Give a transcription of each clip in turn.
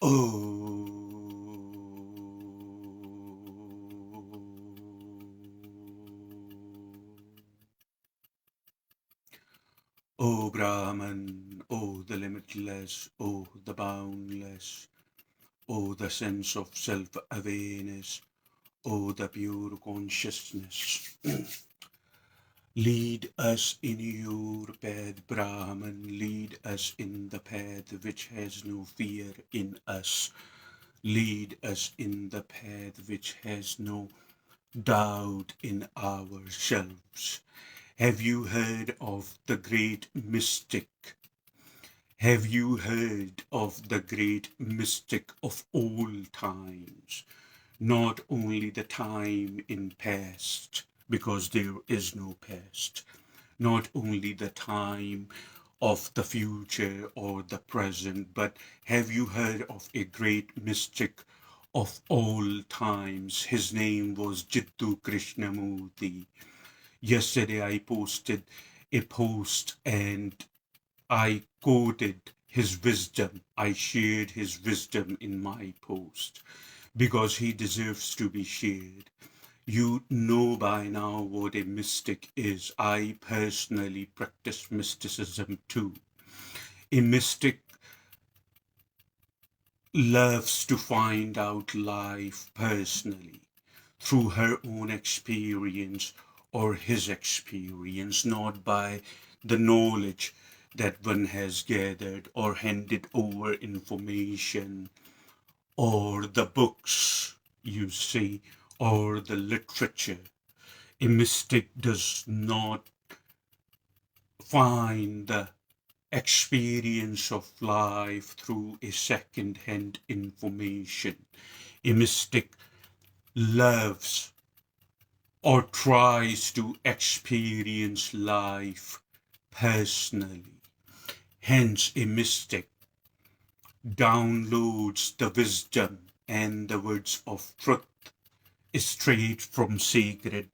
Oh, O Brahman, O the limitless, O the boundless, O the sense of self-awareness, O the pure consciousness. Lead us in your path, Brahman, lead us in the path which has no fear in us. Lead us in the path which has no doubt in ourselves. Have you heard of the great mystic? Have you heard of the great mystic of all times? Not only the time in past, because there is no past. Not only the time of the future or the present, but have you heard of a great mystic of all times? His name was Jiddu Krishnamurti. Yesterday I posted a post and I quoted his wisdom. I shared his wisdom in my post because he deserves to be shared. You know by now what a mystic is. I personally practice mysticism too. A mystic loves to find out life personally through her own experience or his experience, not by the knowledge that one has gathered or handed over information or the books you see or the literature. A mystic does not find the experience of life through a second-hand information. A mystic loves or tries to experience life personally. Hence, a mystic downloads the wisdom and the words of truth straight from sacred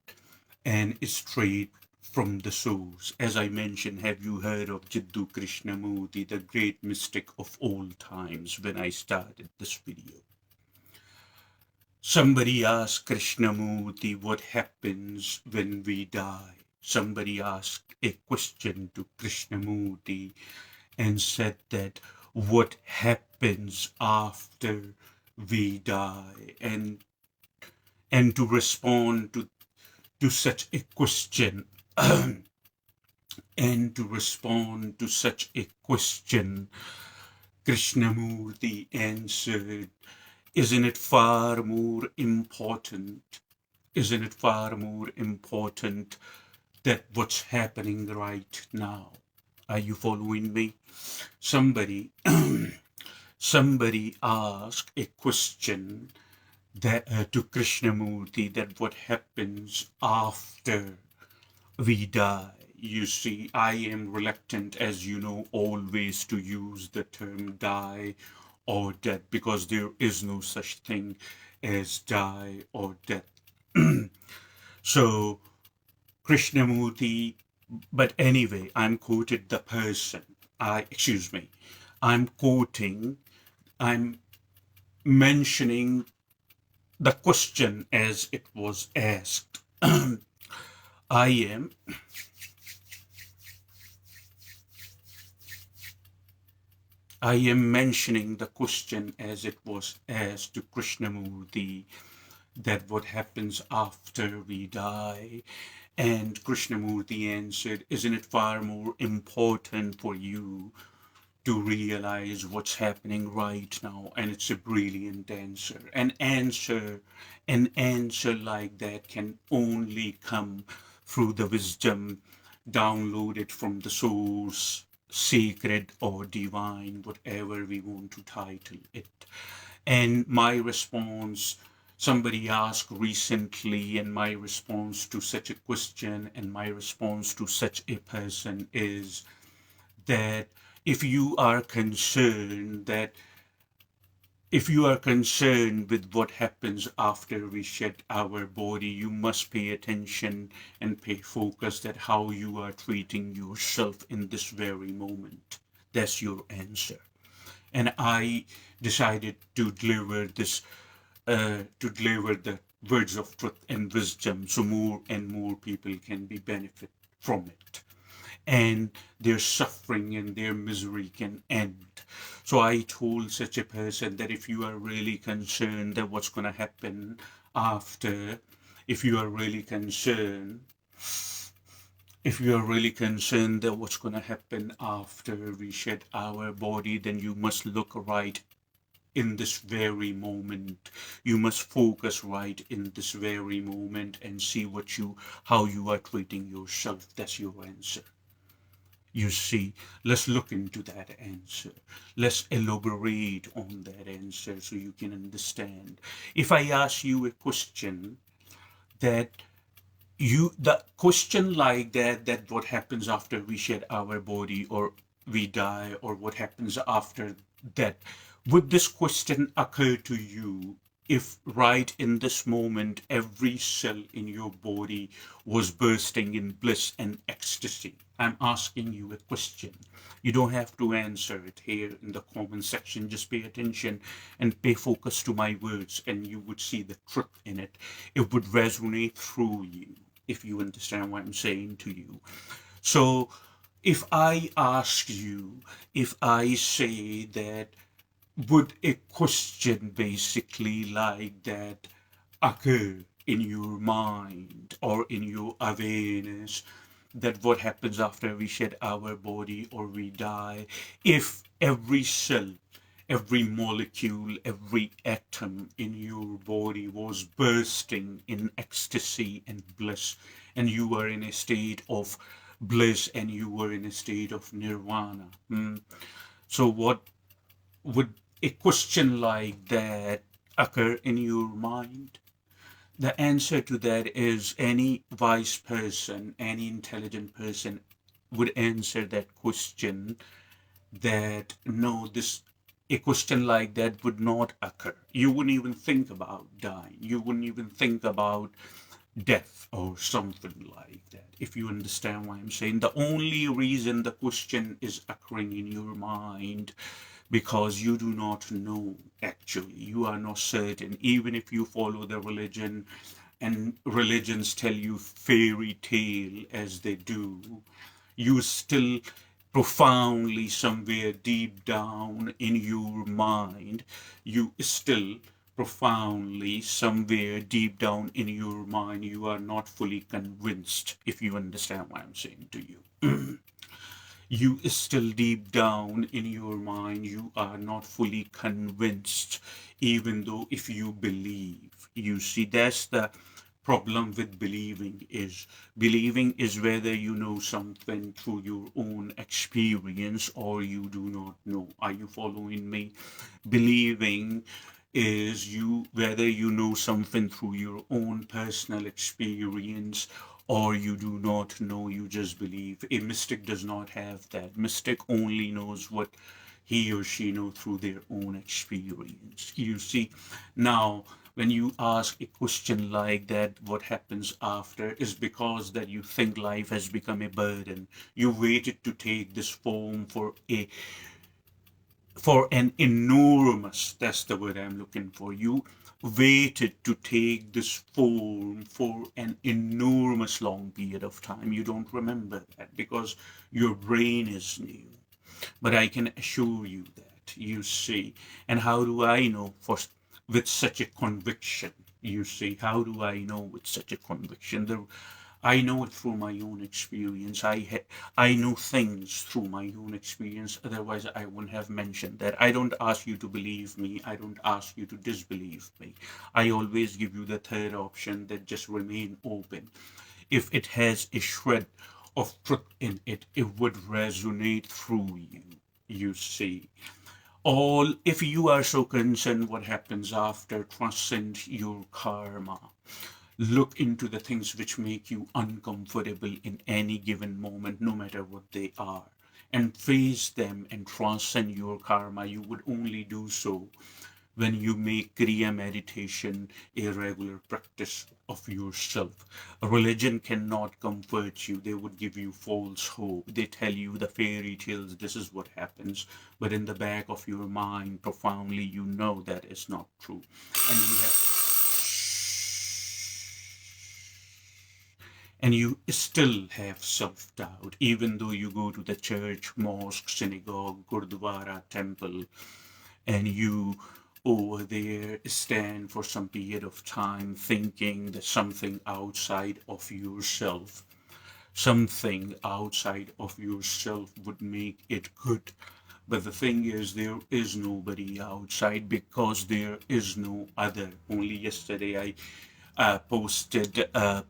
and straight from the source. As I mentioned, have you heard of Jiddu Krishnamurti, the great mystic of all times, when I started this video? Somebody asked Krishnamurti what happens when we die. Somebody asked a question to Krishnamurti and said that what happens after we die, and to respond to such a question and to respond to such a question, Krishnamurti answered, isn't it far more important? Isn't it far more important that what's happening right now? Are you following me? Somebody somebody asked a question that to Krishnamurti, that what happens after we die. You see, I am reluctant, as you know, always to use the term die or death, because there is no such thing as die or death. So Krishnamurti, but anyway, I'm quoted the person. I'm mentioning the question as it was asked. I am mentioning the question as it was asked to Krishnamurti, that what happens after we die. And Krishnamurti answered, isn't it far more important for you to realize what's happening right now? And it's a brilliant answer. An answer like that can only come through the wisdom downloaded from the source, sacred or divine, whatever we want to title it. And my response, somebody asked recently, and my response to such a question and my response to such a person is that if you are concerned with what happens after we shed our body, you must pay attention and pay focus that how you are treating yourself in this very moment. That's your answer. And I decided to deliver the words of truth and wisdom, so more and more people can be benefit from it, and their suffering and their misery can end. So I told such a person that if you are really concerned that what's going to happen after, if you are really concerned, if you are really concerned that what's going to happen after we shed our body, then you must look right in this very moment. You must focus right in this very moment and see how you are treating yourself. That's your answer. You see, let's look into that answer. Let's elaborate on that answer so you can understand. If I ask you a question that the question like that what happens after we shed our body or we die, or what happens after that, would this question occur to you if right in this moment every cell in your body was bursting in bliss and ecstasy? I'm asking you a question. You don't have to answer it here in the comment section. Just pay attention and pay focus to my words, and you would see the truth in it. It would resonate through you, if you understand what I'm saying to you. So if I ask you, if I say that, would a question basically like that occur in your mind or in your awareness, that what happens after we shed our body or we die, if every cell, every molecule, every atom in your body was bursting in ecstasy and bliss, and you were in a state of bliss and you were in a state of nirvana? So what would a question like that occur in your mind? The answer to that is any wise person, any intelligent person would answer that question, that no, this a question like that would not occur. You wouldn't even think about dying. You wouldn't even think about death or something like that, if you understand what I'm saying. The only reason the question is occurring in your mind, because you do not know, actually you are not certain. Even if you follow the religion and religions tell you fairy tale as they do, you still profoundly somewhere deep down in your mind, you still profoundly somewhere deep down in your mind, you are not fully convinced, if you understand what I'm saying to you. You still deep down in your mind, you are not fully convinced, even though if you believe. You see, that's the problem with believing is whether you know something through your own experience or you do not know. Are you following me? Believing is you whether you know something through your own personal experience or you do not know, you just believe. A mystic does not have that. Mystic only knows what he or she knows through their own experience. You see, now when you ask a question like that, what happens after, is because that you think life has become a burden. You waited to take this form for an enormous, that's the word I'm looking for. You waited to take this form for an enormous long period of time. You don't remember that because your brain is new. But I can assure you that, you see. And how do I know with such a conviction? You see, how do I know with such a conviction? I know it through my own experience. I know things through my own experience. Otherwise, I wouldn't have mentioned that. I don't ask you to believe me. I don't ask you to disbelieve me. I always give you the third option, that just remain open. If it has a shred of truth in it, it would resonate through you. You see, all if you are so concerned what happens after, transcend your karma. Look into the things which make you uncomfortable in any given moment, no matter what they are, and face them and transcend your karma. You would only do so when you make Kriya meditation a regular practice of yourself. A religion cannot comfort you. They would give you false hope. They tell you the fairy tales, this is what happens. But in the back of your mind, profoundly, you know that is not true. And we have and you still have self doubt, even though you go to the church, mosque, synagogue, gurdwara, temple, and you over there stand for some period of time thinking that something outside of yourself would make it good. But the thing is, there is nobody outside because there is no other. Only yesterday I posted a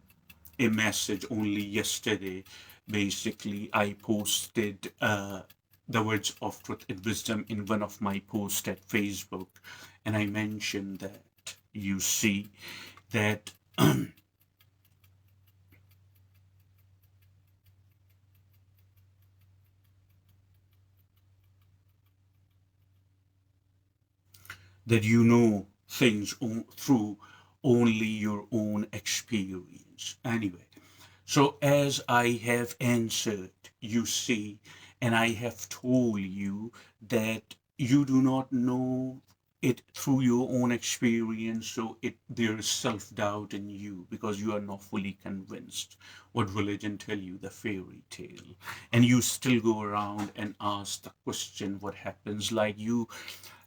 message only yesterday. Basically, I posted the words of truth and wisdom in one of my posts at Facebook, and I mentioned that you see that that you know things through only your own experience. Anyway, so as I have answered, you see, and I have told you that you do not know it through your own experience, so there is self-doubt in you because you are not fully convinced what religion tell you, the fairy tale, and you still go around and ask the question what happens, like you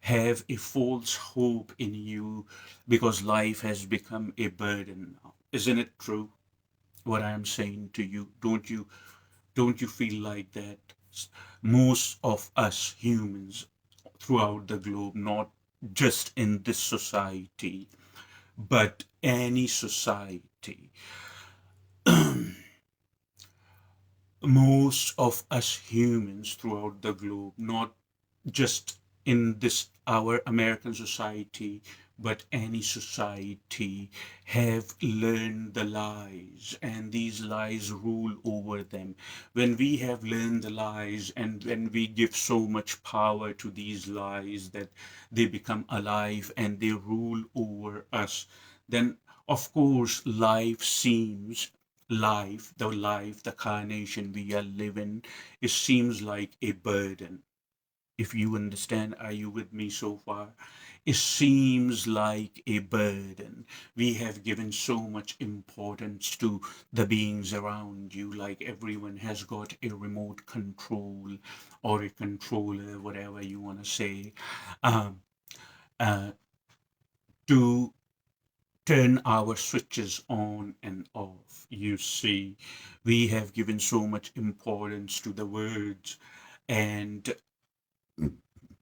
have a false hope in you because life has become a burden now. Isn't it true what I'm saying to you? Don't you feel like that? Most of us humans throughout the globe, not just in this society, but any society, most of us humans throughout the globe, not just in this our American society, but any society, have learned the lies, and these lies rule over them. When we have learned the lies, and when we give so much power to these lies that they become alive and they rule over us, then of course the carnation we are living, it seems like a burden. If you understand, are you with me so far? It seems like a burden. We have given so much importance to the beings around you, like everyone has got a remote control or a controller, whatever you want to say, um, uh, to turn our switches on and off. You see, we have given so much importance to the words, and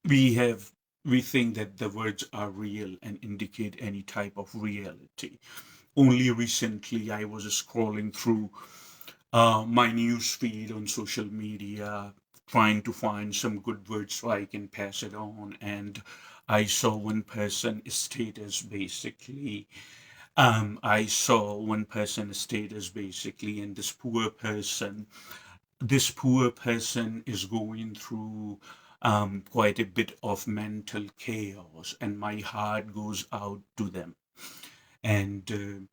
we have we think that the words are real and indicate any type of reality. Only recently I was scrolling through my news feed on social media, trying to find some good words so I can pass it on, and I saw one person status basically. I saw one person status basically, and this poor person is going through quite a bit of mental chaos, and my heart goes out to them, and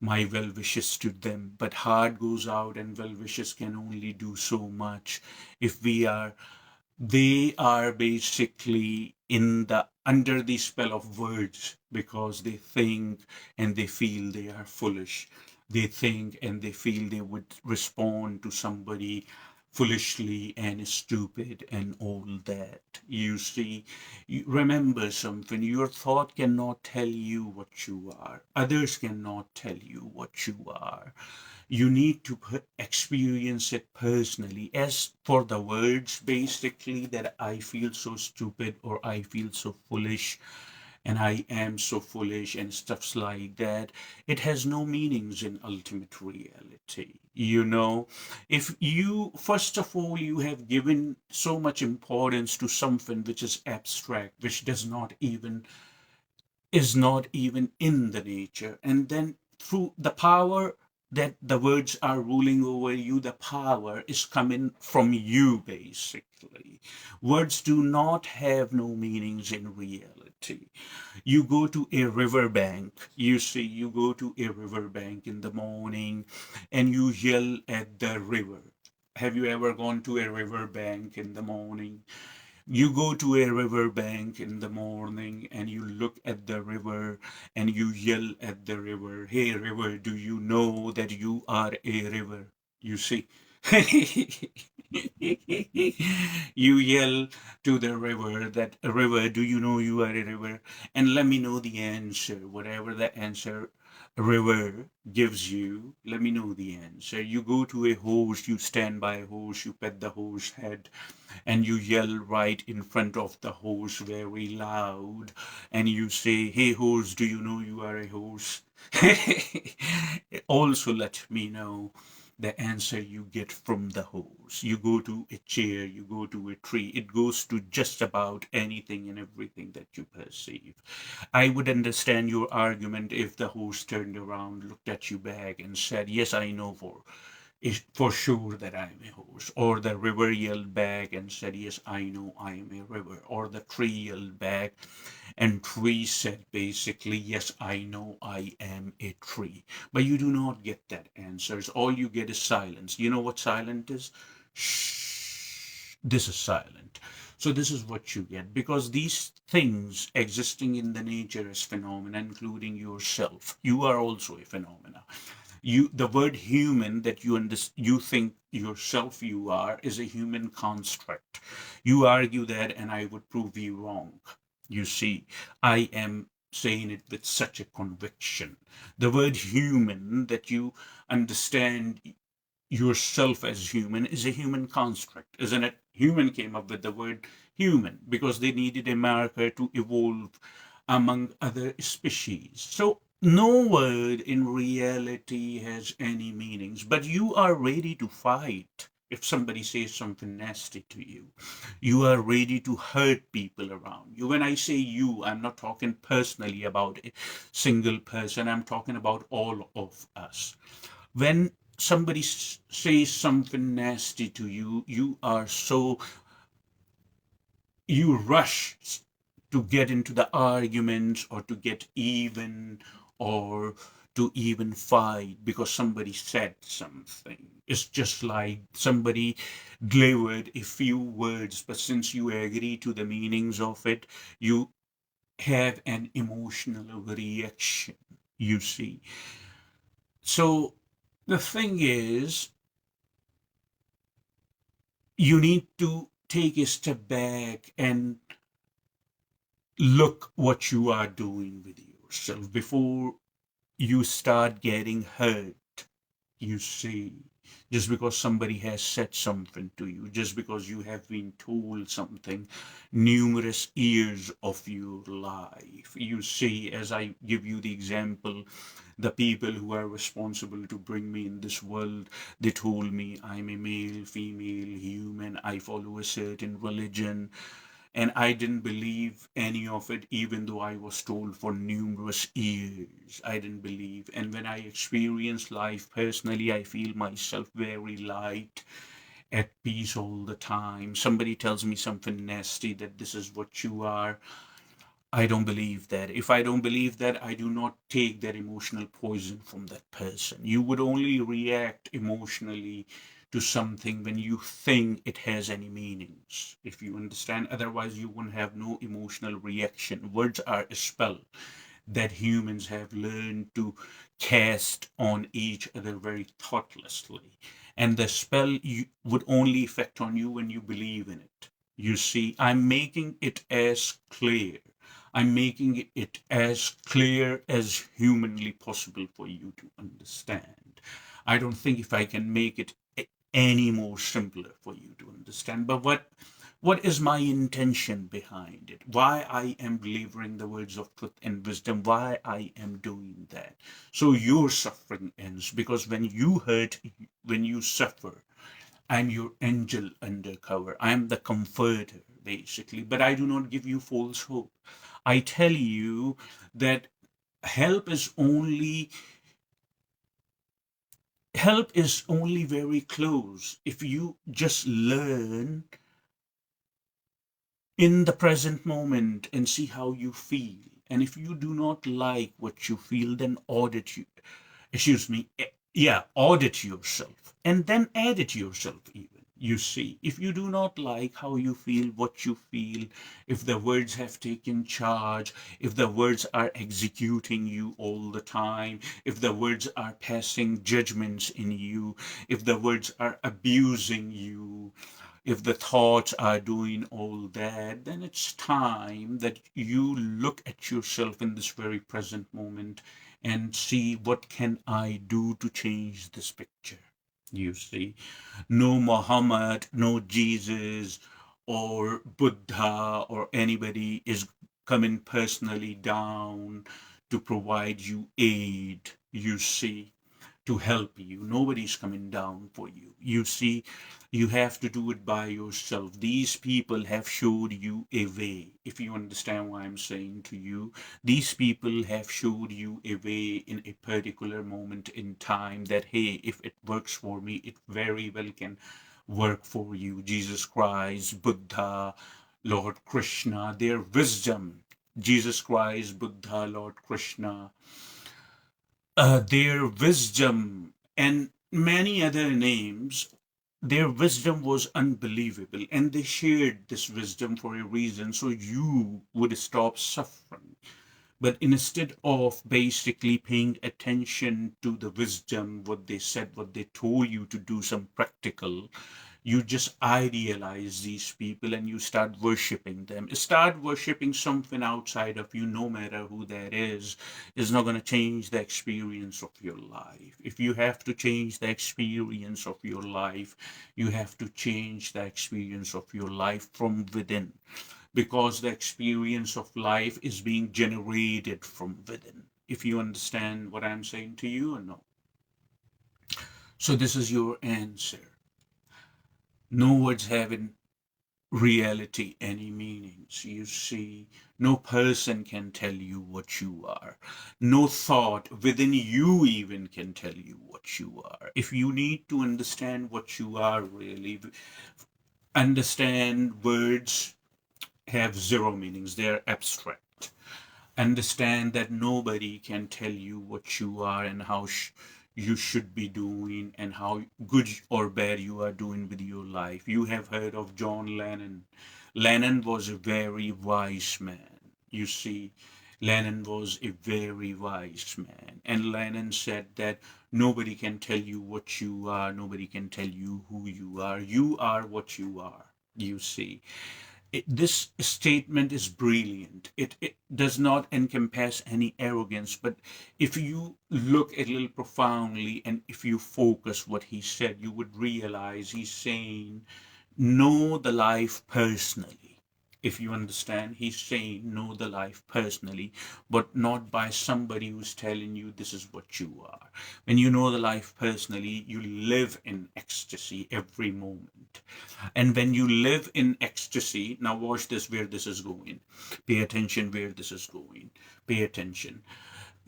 my well wishes to them. But heart goes out, and well wishes can only do so much. If we are, they are basically in the under the spell of words because they think and they feel they are foolish. They think and they feel they would respond to somebody foolishly and stupid and all that. You see, remember something, your thought cannot tell you what you are, others cannot tell you what you are. You need to experience it personally. As for the words, basically, that I feel so stupid or I feel so foolish and I am so foolish and stuffs like that, it has no meanings in ultimate reality. If you, first of all, you have given so much importance to something which is abstract, which does not even is not even in the nature. And then through the power that the words are ruling over you, the power is coming from you, basically. Words do not have no meanings in reality. reality. You go to a riverbank, you see, you go to a riverbank in the morning and you yell at the river. Have you ever gone to a riverbank in the morning? You go to a riverbank in the morning and you look at the river and you yell at the river, "Hey, river, do you know that you are a river?" You see, you yell to the river that, "River, do you know you are a river?" And let me know the answer. Whatever the answer river gives you, let me know the answer. You go to a horse, you stand by a horse, you pet the horse head, and you yell right in front of the horse very loud, and you say, "Hey horse, do you know you are a horse?" Also let me know the answer you get from the horse. You go to a chair, you go to a tree, it goes to just about anything and everything that you perceive. I would understand your argument if the horse turned around, looked at you back, and said, "Yes, I know for sure that I am a horse." Or the river yelled back and said, "Yes, I know I am a river." Or the tree yelled back and tree said basically, "Yes, I know I am a tree." But you do not get that answers. All you get is silence. You know what silent is? Shh. This is silent. So this is what you get, because these things existing in the nature as phenomena, including yourself, you are also a phenomena. You, the word human that you think yourself you are, is a human construct. You argue that and I would prove you wrong. You see, I am saying it with such a conviction. The word human that you understand yourself as human is a human construct, isn't it? Human came up with the word human because they needed a marker to evolve among other species. So no word in reality has any meanings, but you are ready to fight if somebody says something nasty to you. You are ready to hurt people around you. When I say you, I'm not talking personally about a single person, I'm talking about all of us. When somebody says something nasty to you, you are so, you rush to get into the arguments or to get even or to even fight because somebody said something. It's just like somebody delivered a few words, but since you agree to the meanings of it, you have an emotional reaction, you see. So the thing is, you need to take a step back and look what you are doing with yourself before you start getting hurt. You see, just because somebody has said something to you, just because you have been told something numerous years of your life. You see, as I give you the example, the people who are responsible to bring me in this world, they told me I'm a male, female, human, I follow a certain religion, and I didn't believe any of it, even though I was told for numerous years. I didn't believe. And when I experience life personally, I feel myself very light, at peace all the time. Somebody tells me something nasty that this is what you are. I don't believe that. If I don't believe that, I do not take that emotional poison from that person. You would only react emotionally to something when you think it has any meanings, if you understand. Otherwise, you wouldn't have no emotional reaction. Words are a spell that humans have learned to cast on each other very thoughtlessly. And the spell would only affect on you when you believe in it. You see, I'm making it as clear. I'm making it as clear as humanly possible for you to understand. I don't think if I can make it any more simpler for you to understand. But what is my intention behind it? Why I am delivering the words of truth and wisdom? Why I am doing that? So your suffering ends, because when you hurt, when you suffer, I'm your angel undercover. I'm the comforter, basically. But I do not give you false hope. I tell you that help is only help is only very close if you just learn in the present moment and see how you feel. And if you do not like what you feel, then audit you, excuse me, yeah, audit yourself and then edit yourself even. You see, if you do not like how you feel, what you feel, if the words have taken charge, if the words are executing you all the time, if the words are passing judgments in you, if the words are abusing you, if the thoughts are doing all that, then it's time that you look at yourself in this very present moment and see what can I do to change this picture. You see, no Muhammad, no Jesus or Buddha or anybody is coming personally down to provide you aid. You see, to help you. Nobody's coming down for you. You see, you have to do it by yourself. These people have showed you a way. If you understand what I'm saying to you, these people have showed you a way in a particular moment in time that, hey, if it works for me, it very well can work for you. Jesus Christ, Buddha, Lord Krishna, their wisdom. Jesus Christ, Buddha, Lord Krishna, their wisdom and many other names, their wisdom was unbelievable, and they shared this wisdom for a reason so you would stop suffering. But instead of basically paying attention to the wisdom, what they said, what they told you to do, some practical, you just idealize these people and you start worshiping them. Start worshiping something outside of you, no matter who that is not going to change the experience of your life. If you have to change the experience of your life, you have to change the experience of your life from within, because the experience of life is being generated from within. If you understand what I'm saying to you or no. So this is your answer. No words have in reality any meanings. You see, no person can tell you what you are. No thought within you even can tell you what you are. If you need to understand what you are really, understand words have zero meanings. They're abstract. Understand that nobody can tell you what you are and how you should be doing and how good or bad you are doing with your life. You have heard of John Lennon. Lennon was a very wise man. You see, Lennon was a very wise man. And Lennon said that nobody can tell you what you are, nobody can tell you who you are. You are what you are. You see, this statement is brilliant. It does not encompass any arrogance, but if you look a little profoundly and if you focus what he said, you would realize he's saying, know the life personally. If you understand, he's saying know the life personally, but not by somebody who's telling you this is what you are. When you know the life personally, you live in ecstasy every moment. And when you live in ecstasy, now watch this where this is going. Pay attention where this is going. Pay attention.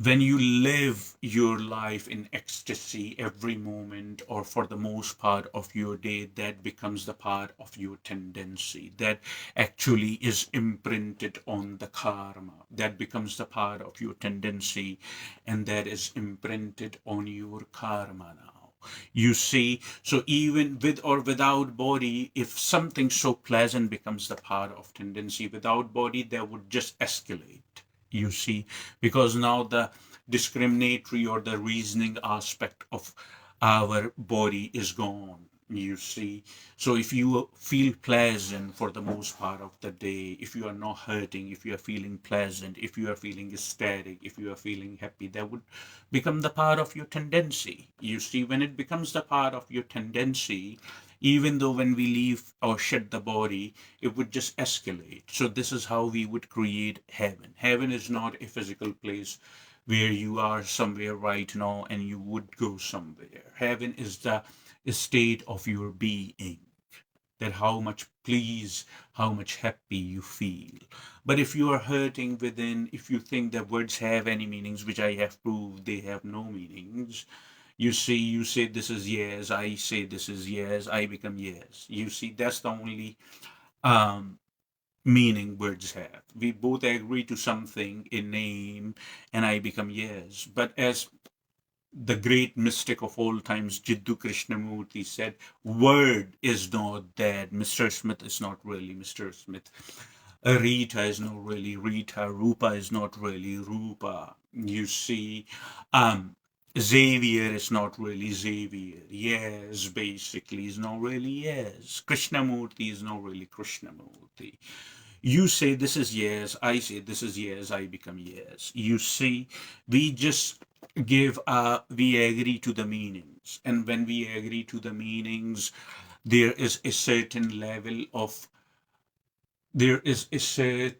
When you live your life in ecstasy every moment or for the most part of your day, that becomes the part of your tendency. That actually is imprinted on the karma. That becomes the part of your tendency, and that is imprinted on your karma now. You see, so even with or without body, if something so pleasant becomes the part of tendency, without body, that would just escalate. You see, because now the discriminatory or the reasoning aspect of our body is gone. You see, so if you feel pleasant for the most part of the day, if you are not hurting, if you are feeling pleasant, if you are feeling ecstatic, if you are feeling happy, that would become the part of your tendency. You see, when it becomes the part of your tendency, even though when we leave or shed the body, it would just escalate. So this is how we would create heaven. Heaven is not a physical place where you are somewhere right now and you would go somewhere. Heaven is the state of your being, that how much pleased, how much happy you feel. But if you are hurting within, if you think that words have any meanings, which I have proved they have no meanings, you see, you say this is yes, I say this is yes, I become yes. You see, that's the only um, meaning words have. We both agree to something, a name, and I become yes. But as the great mystic of all times, Jiddu Krishnamurti, said, word is not dead. Mr. Smith is not really Mr. Smith. Rita is not really Rita. Rupa is not really Rupa. You see, Xavier is not really Xavier. Yes, basically, is not really yes. Krishnamurti is not really Krishnamurti. You say this is yes, I say this is yes, I become yes. You see, we just we agree to the meanings. And when we agree to the meanings, there is a certain level of, there is a certain,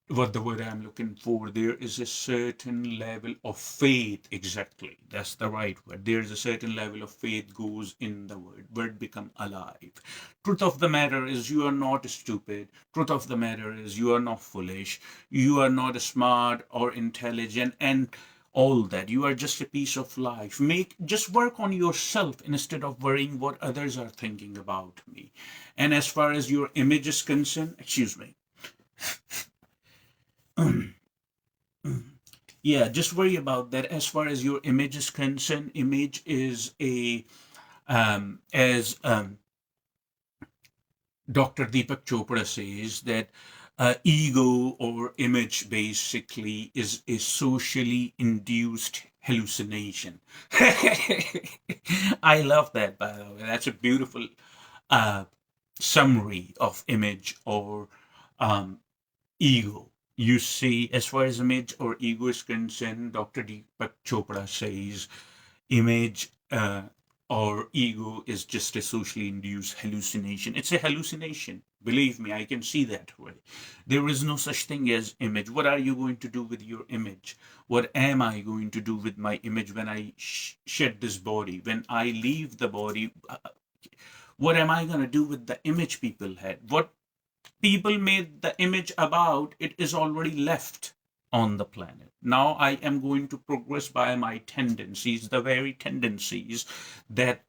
what the word I'm looking for, there is a certain level of faith. Exactly, that's the right word. There is a certain level of faith goes in the word become alive. Truth of the matter is, you are not stupid. Truth of the matter is, you are not foolish. You are not smart or intelligent and all that. You are just a piece of life. Just work on yourself instead of worrying what others are thinking about me. And as far as your image is concerned, excuse me, yeah, just worry about that. As far as your image is concerned, image is a as Dr. Deepak Chopra says that ego or image basically is a socially induced hallucination. I love that, by the way. That's a beautiful uh, summary of image or um, ego. You see, as far as image or ego is concerned, Dr. Deepak Chopra says image or ego is just a socially induced hallucination. It's a hallucination. Believe me, I can see that way. There is no such thing as image. What are you going to do with your image? What am I going to do with my image when I shed this body? When I leave the body, what am I going to do with the image people had? What people made the image about, it is already left on the planet. Now I am going to progress by my tendencies, the very tendencies that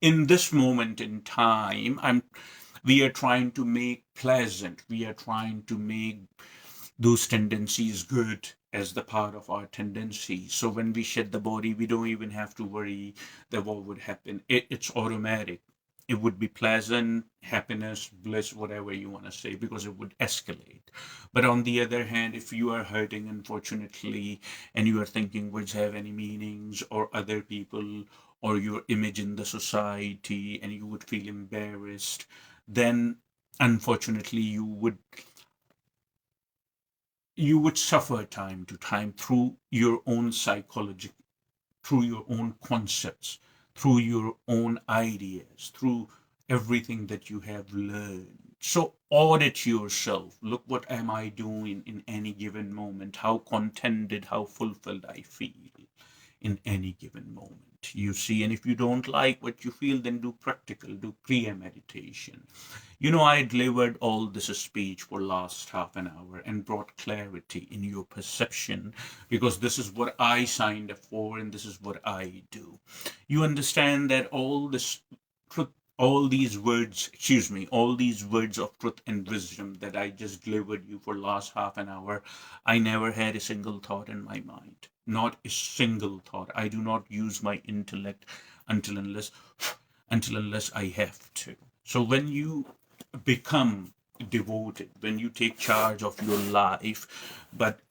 in this moment in time we are trying to make pleasant. We are trying to make those tendencies good as the part of our tendencies. So when we shed the body, we don't even have to worry that what would happen. It's automatic. It would be pleasant, happiness, bliss, whatever you want to say, because it would escalate. But on the other hand, if you are hurting, unfortunately, and you are thinking words have any meanings, or other people, or your image in the society, and you would feel embarrassed, then unfortunately you would suffer time to time through your own psychology, through your own concepts, through your own ideas, through everything that you have learned. So audit yourself. Look, what am I doing in any given moment? How contented, how fulfilled I feel in any given moment. You see, and if you don't like what you feel, then do practical, do Kriya meditation. I delivered all this speech for last half an hour and brought clarity in your perception, because this is what I signed up for and this is what I do. You understand that all this truth, all these words, excuse me, all these words of truth and wisdom that I just delivered you for last half an hour, I never had a single thought in my mind. Not a single thought. I do not use my intellect until unless I have to. So when you become devoted, when you take charge of your life,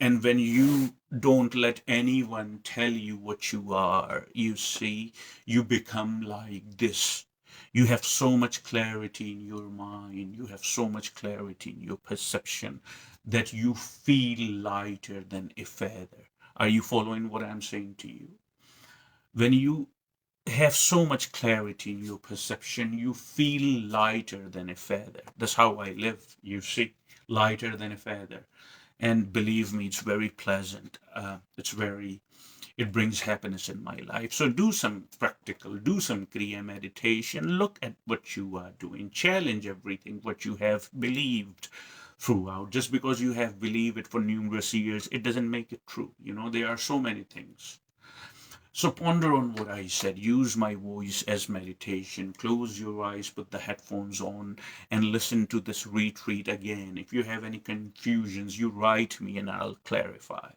and when you don't let anyone tell you what you are, you see, you become like this. You have so much clarity in your mind, you have so much clarity in your perception, that you feel lighter than a feather. Are you following what I'm saying to you? When you have so much clarity in your perception, you feel lighter than a feather. That's how I live, you see, lighter than a feather. And believe me, it's very pleasant. It brings happiness in my life. So do some practical, do some Kriya meditation. Look at what you are doing. Challenge everything what you have believed throughout. Just because you have believed it for numerous years, it doesn't make it true. There are so many things. So ponder on what I said. Use my voice as meditation. Close your eyes, put the headphones on, and listen to this retreat again. If you have any confusions, you write me and I'll clarify.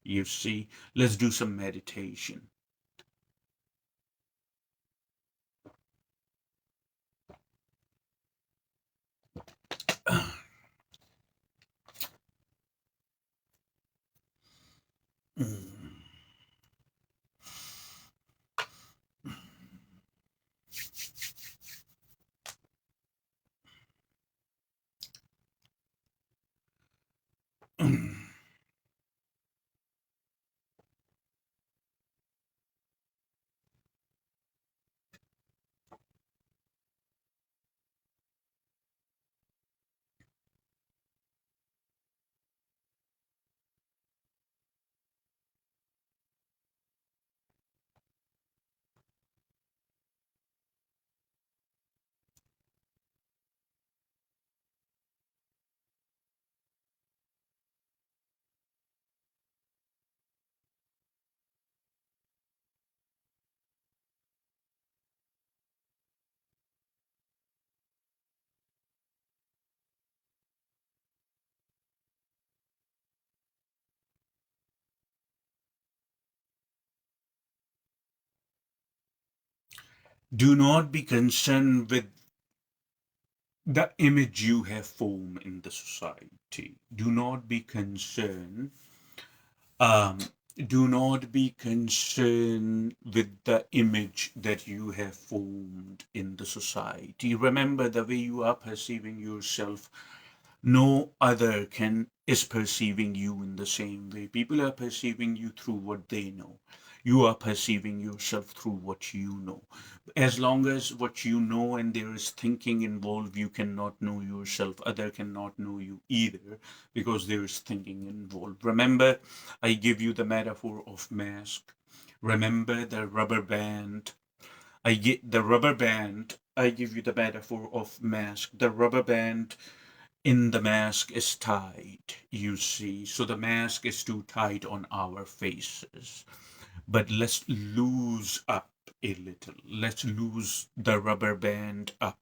You see, let's do some meditation. Do not be concerned with the image you have formed in the society. Do not be concerned. Um, do not be concerned with the image that you have formed in the society. Remember the way you are perceiving yourself, no other can is perceiving you in the same way. People are perceiving you through what they know. You are perceiving yourself through what you know. As long as what you know and there is thinking involved, you cannot know yourself. Other cannot know you either because there is thinking involved. Remember, I give you the metaphor of mask. Remember the rubber band. I get the rubber band. I give you the metaphor of mask. The rubber band in the mask is tight, you see. So the mask is too tight on our faces. But let's lose up a little. Let's lose the rubber band up.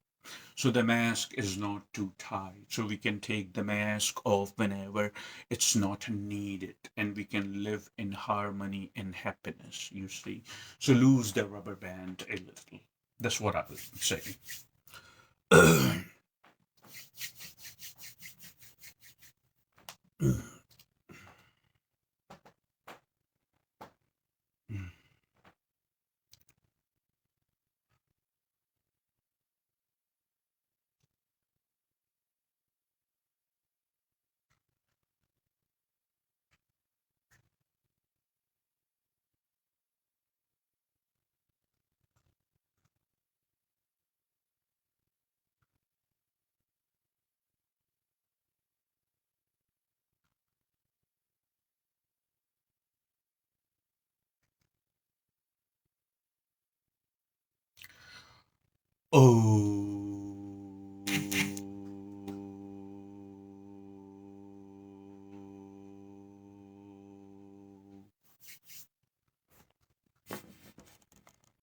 So the mask is not too tight. So we can take the mask off whenever it's not needed and we can live in harmony and happiness, you see. So lose the rubber band a little. That's what I was saying.